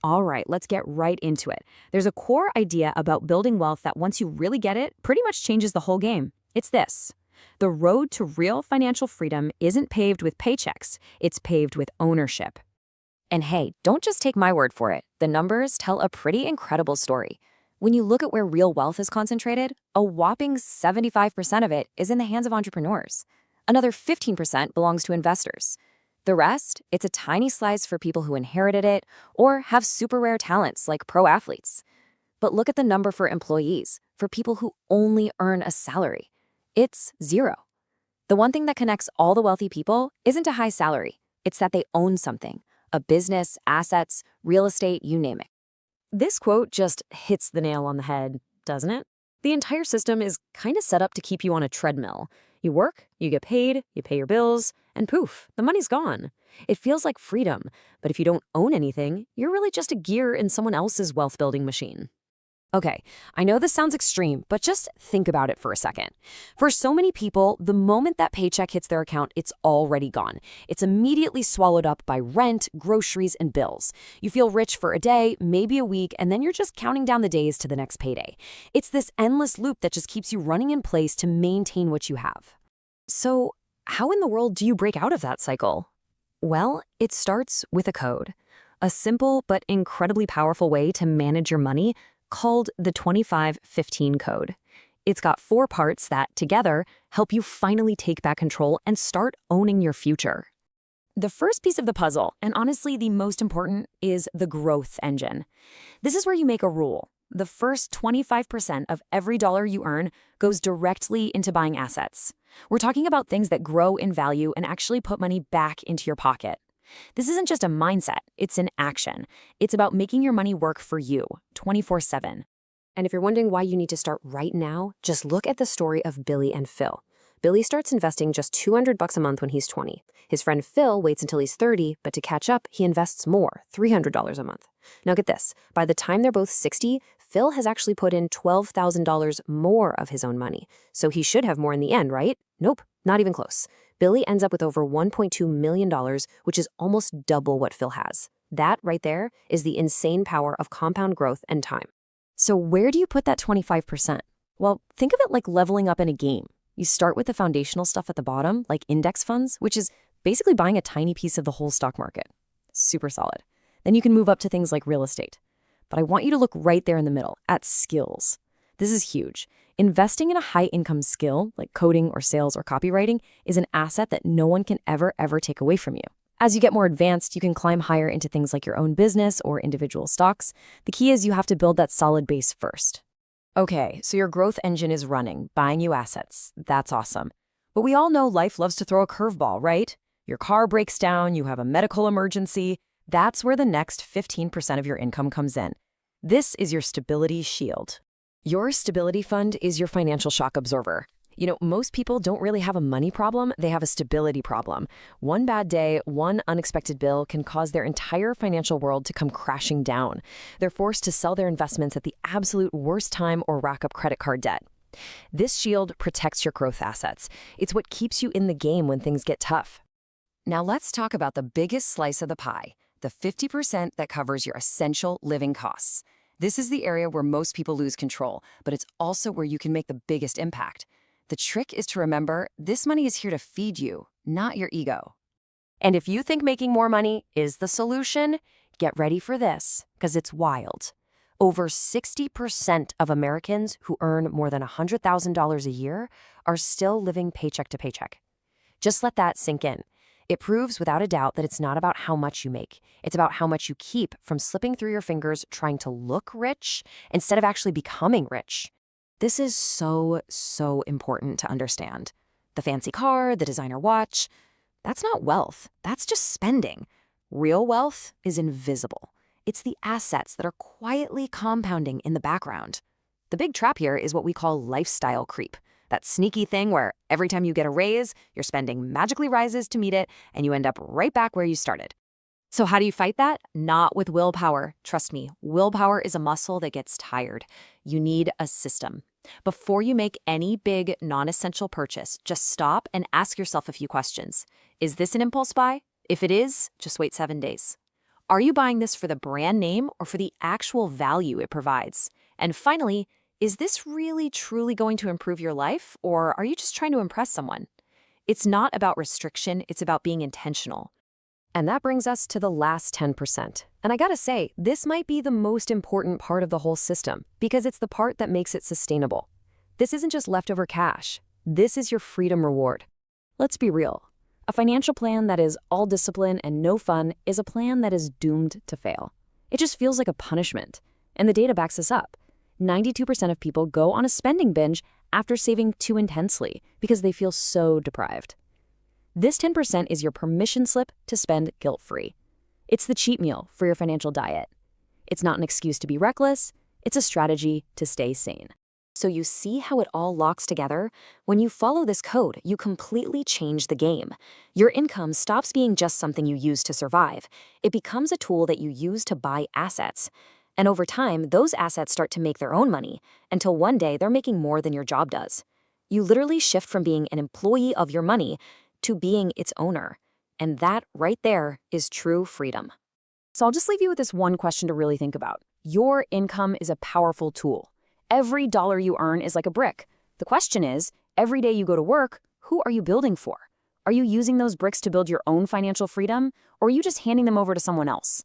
All right, let's get right into it. There's a core idea about building wealth that once you really get it, pretty much changes the whole game. It's this. The road to real financial freedom isn't paved with paychecks, it's paved with ownership. And hey, don't just take my word for it. The numbers tell a pretty incredible story. When you look at where real wealth is concentrated, a whopping 75% of it is in the hands of entrepreneurs. Another 15% belongs to investors. The rest, it's a tiny slice for people who inherited it or have super rare talents like pro athletes. But look at the number for employees, for people who only earn a salary. It's zero. The one thing that connects all the wealthy people isn't a high salary. It's that they own something. A business, assets, real estate, you name it. This quote just hits the nail on the head, doesn't it? The entire system is kind of set up to keep you on a treadmill. You work, you get paid, you pay your bills, and poof, the money's gone. It feels like freedom, but if you don't own anything, you're really just a gear in someone else's wealth-building machine. Okay, I know this sounds extreme, but just think about it for a second. For so many people, the moment that paycheck hits their account, it's already gone. It's immediately swallowed up by rent, groceries, and bills. You feel rich for a day, maybe a week, and then you're just counting down the days to the next payday. It's this endless loop that just keeps you running in place to maintain what you have. So, how in the world do you break out of that cycle? Well, it starts with a code. A simple but incredibly powerful way to manage your money called the 25-15 code. It's got 4 parts that, together, help you finally take back control and start owning your future. The first piece of the puzzle, and honestly the most important, is the growth engine. This is where you make a rule. The first 25% of every dollar you earn goes directly into buying assets. We're talking about things that grow in value and actually put money back into your pocket. This isn't just a mindset, it's an action. It's about making your money work for you, 24/7. And if you're wondering why you need to start right now, just look at the story of Billy and Phil. Billy starts investing just $200 a month when he's 20. His friend Phil waits until he's 30, but to catch up, he invests more, $300 a month. Now get this, by the time they're both 60, Phil has actually put in $12,000 more of his own money. So he should have more in the end, right? Nope, not even close. Billy ends up with over $1.2 million, which is almost double what Phil has. That right there is the insane power of compound growth and time. So where do you put that 25%? Well, think of it like leveling up in a game. You start with the foundational stuff at the bottom, like index funds, which is basically buying a tiny piece of the whole stock market. Super solid. Then you can move up to things like real estate. But I want you to look right there in the middle, at skills. This is huge. Investing in a high-income skill, like coding or sales or copywriting, is an asset that no one can ever take away from you. As you get more advanced, you can climb higher into things like your own business or individual stocks. The key is you have to build that solid base first. Okay, so your growth engine is running, buying you assets. That's awesome. But we all know life loves to throw a curveball, right? Your car breaks down, you have a medical emergency. That's where the next 15% of your income comes in. This is your stability shield. Your stability fund is your financial shock absorber. You know, most people don't really have a money problem, they have a stability problem. One bad day, one unexpected bill can cause their entire financial world to come crashing down. They're forced to sell their investments at the absolute worst time or rack up credit card debt. This shield protects your growth assets. It's what keeps you in the game when things get tough. Now let's talk about the biggest slice of the pie, the 50% that covers your essential living costs. This is the area where most people lose control, but it's also where you can make the biggest impact. The trick is to remember, this money is here to feed you, not your ego. And if you think making more money is the solution, get ready for this, because it's wild. Over 60% of Americans who earn more than $100,000 a year are still living paycheck to paycheck. Just let that sink in. It proves without a doubt that it's not about how much you make. It's about how much you keep from slipping through your fingers trying to look rich instead of actually becoming rich. This is so important to understand. The fancy car, the designer watch, that's not wealth. That's just spending. Real wealth is invisible. It's the assets that are quietly compounding in the background. The big trap here is what we call lifestyle creep. That sneaky thing where every time you get a raise, your spending magically rises to meet it, and you end up right back where you started. So how do you fight that? Not with willpower. Trust me, willpower is a muscle that gets tired. You need a system. Before you make any big, non-essential purchase, just stop and ask yourself a few questions. Is this an impulse buy? If it is, just wait 7 days. Are you buying this for the brand name or for the actual value it provides? And finally, is this really truly going to improve your life, or are you just trying to impress someone? It's not about restriction, it's about being intentional. And that brings us to the last 10%. And I gotta say, this might be the most important part of the whole system because it's the part that makes it sustainable. This isn't just leftover cash. This is your freedom reward. Let's be real. A financial plan that is all discipline and no fun is a plan that is doomed to fail. It just feels like a punishment. And the data backs this up. 92% of people go on a spending binge after saving too intensely because they feel so deprived. This 10% is your permission slip to spend guilt-free. It's the cheat meal for your financial diet. It's not an excuse to be reckless, it's a strategy to stay sane. So you see how it all locks together? When you follow this code, you completely change the game. Your income stops being just something you use to survive. It becomes a tool that you use to buy assets. And over time, those assets start to make their own money, until one day they're making more than your job does. You literally shift from being an employee of your money to being its owner. And that right there is true freedom. So I'll just leave you with this one question to really think about. Your income is a powerful tool. Every dollar you earn is like a brick. The question is, every day you go to work, who are you building for? Are you using those bricks to build your own financial freedom, or are you just handing them over to someone else?